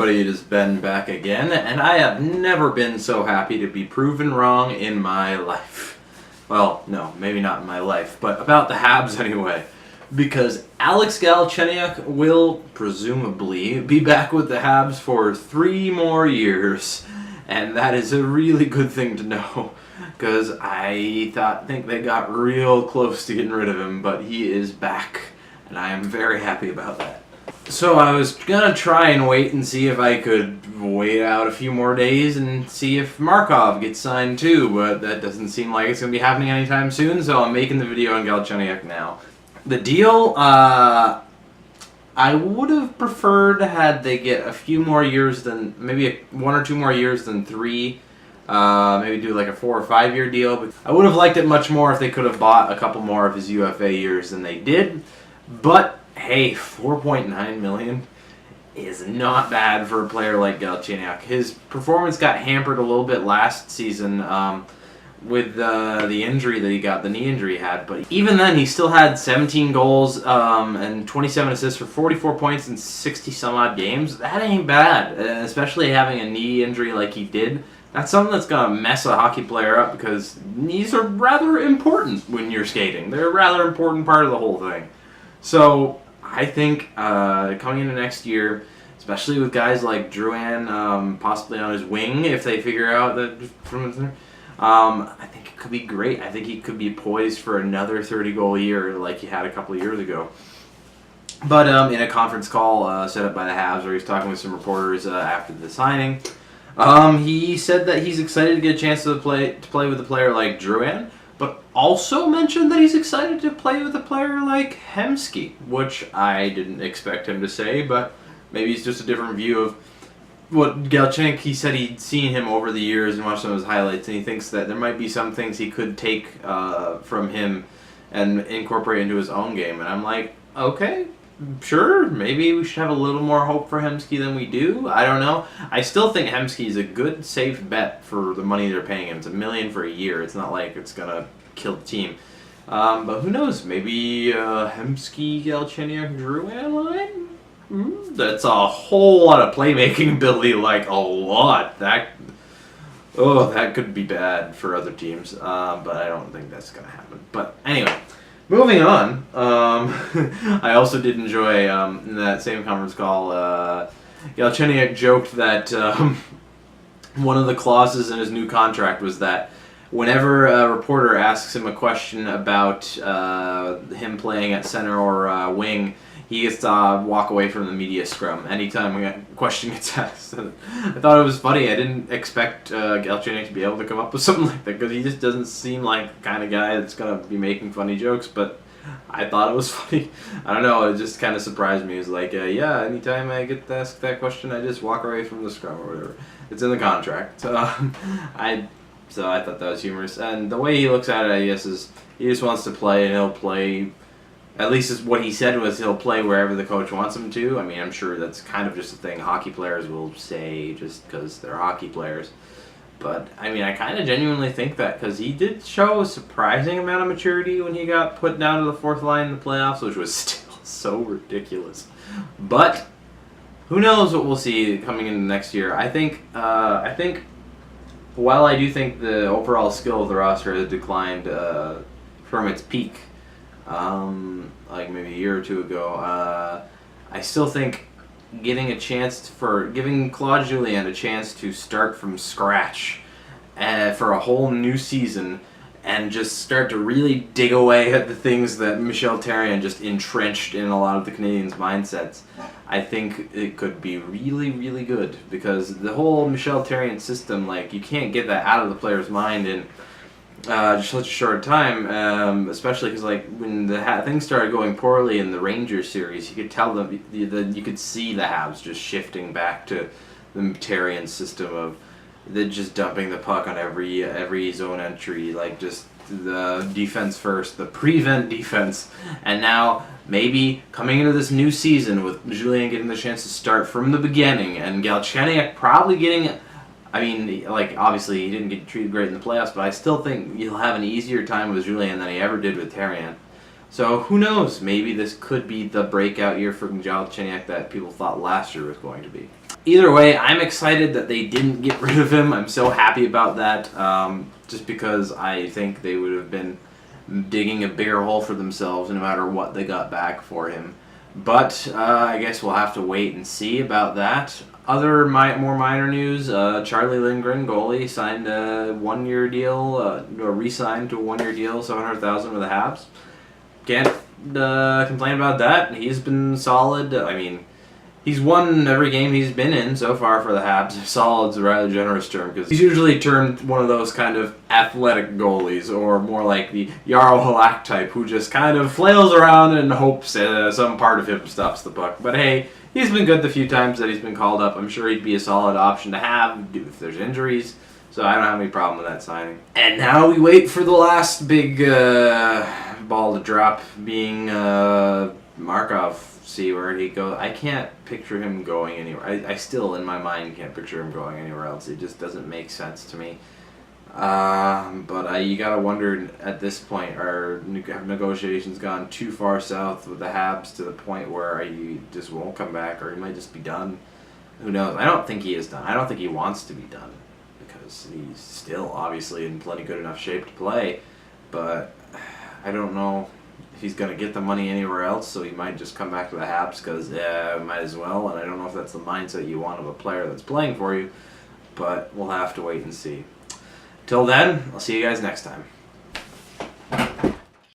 everybody, it is Ben back again, and I have never been so happy to be proven wrong in my life. Well, no, maybe not in my life, but about the Habs anyway. Because Alex Galchenyuk will presumably be back with the Habs for 3 more years. And that is a really good thing to know. Because I think they got real close to getting rid of him, but he is back. And I am very happy about that. So I was going to try and wait and see if I could wait out a few more days and see if Markov gets signed too, but that doesn't seem like it's going to be happening anytime soon, so I'm making the video on Galchenyuk now. The deal, I would have preferred had they get a few more years than, maybe 1 or 2 more years than 3, maybe do like a 4 or 5 year deal, but I would have liked it much more if they could have bought a couple more of his UFA years than they did, but hey, $4.9 million is not bad for a player like Galchenyuk. His performance got hampered a little bit last season with the injury that he got, the knee injury he had. But even then, he still had 17 goals and 27 assists for 44 points in 60-some-odd games. That ain't bad, especially having a knee injury like he did. That's something that's going to mess a hockey player up because knees are rather important when you're skating. They're a rather important part of the whole thing. So I think coming into next year, especially with guys like Drouin possibly on his wing, if they figure out that I think it could be great. I think he could be poised for another 30-goal year like he had a couple of years ago. But in a conference call set up by the Habs where he was talking with some reporters after the signing, he said that he's excited to get a chance to play with a player like Drouin, but also mentioned that he's excited to play with a player like Hemsky, which I didn't expect him to say, but maybe it's just a different view of what Galchenyuk. He said he'd seen him over the years and watched some of his highlights, and he thinks that there might be some things he could take from him and incorporate into his own game. And I'm like, okay, sure, maybe we should have a little more hope for Hemsky than we do. I don't know. I still think Hemsky is a good, safe bet for the money they're paying him. It's $1 million for a year. It's not like it's going to kill the team. But who knows? Maybe Hemsky, Galchenyuk, Drouin line? That's a whole lot of playmaking ability, like a lot. That could be bad for other teams, but I don't think that's going to happen. But anyway, moving on, I also did enjoy, in that same conference call, Galchenyuk joked that one of the clauses in his new contract was that whenever a reporter asks him a question about him playing at center or wing, he gets to walk away from the media scrum anytime a question gets asked. I thought it was funny. I didn't expect Galchenyuk to be able to come up with something like that because he just doesn't seem like the kind of guy that's going to be making funny jokes, but I thought it was funny. I don't know, it just kind of surprised me. It was like, yeah, anytime I get asked that question, I just walk away from the scrum or whatever. It's in the contract. So I thought that was humorous. And the way he looks at it, I guess, is he just wants to play, and he'll play. At least is what he said was he'll play wherever the coach wants him to. I mean, I'm sure that's kind of just a thing hockey players will say just because they're hockey players. But, I mean, I kind of genuinely think that because he did show a surprising amount of maturity when he got put down to the 4th line in the playoffs, which was still so ridiculous. But who knows what we'll see coming into next year. I think while I do think the overall skill of the roster has declined from its peak, like maybe a year or 2 ago, I still think giving Claude Julien a chance to start from scratch for a whole new season and just start to really dig away at the things that Michel Therrien just entrenched in a lot of the Canadiens' mindsets, I think it could be really, really good because the whole Michel Therrien system, like, you can't get that out of the player's mind in just such a short time, especially because like when things started going poorly in the Rangers series, you could tell them you could see the Habs just shifting back to the Therrien system of just dumping the puck on every zone entry, like just the defense first, the prevent defense, and now maybe coming into this new season with Julien getting the chance to start from the beginning and Galchenyuk probably getting. I mean, like, obviously he didn't get treated great in the playoffs, but I still think he'll have an easier time with Julien than he ever did with Therrien. So who knows? Maybe this could be the breakout year for Galchenyuk that people thought last year was going to be. either way, I'm excited that they didn't get rid of him. I'm so happy about that, just because I think they would have been digging a bigger hole for themselves no matter what they got back for him. But I guess we'll have to wait and see about that. Other more minor news, Charlie Lindgren, goalie, signed a one-year deal, or re-signed to a one-year deal, $700,000 with the Habs. Can't complain about that. He's been solid. I mean, he's won every game he's been in so far for the Habs. Solid's a rather generous term because he's usually termed one of those kind of athletic goalies, or more like the Jarl Halak type, who just kind of flails around and hopes some part of him stops the puck. But hey, he's been good the few times that he's been called up. I'm sure he'd be a solid option to have if there's injuries. So I don't have any problem with that signing. And now we wait for the last big ball to drop, being Markov. See where he goes. I can't picture him going anywhere. I still, in my mind, can't picture him going anywhere else. It just doesn't make sense to me. But you gotta wonder at this point, have negotiations gone too far south with the Habs to the point where he just won't come back, or he might just be done? Who knows? I don't think he is done. I don't think he wants to be done, because he's still obviously in plenty good enough shape to play. But I don't know if he's going to get the money anywhere else, so he might just come back to the Habs because, might as well. And I don't know if that's the mindset you want of a player that's playing for you, but we'll have to wait and see. Till then, I'll see you guys next time.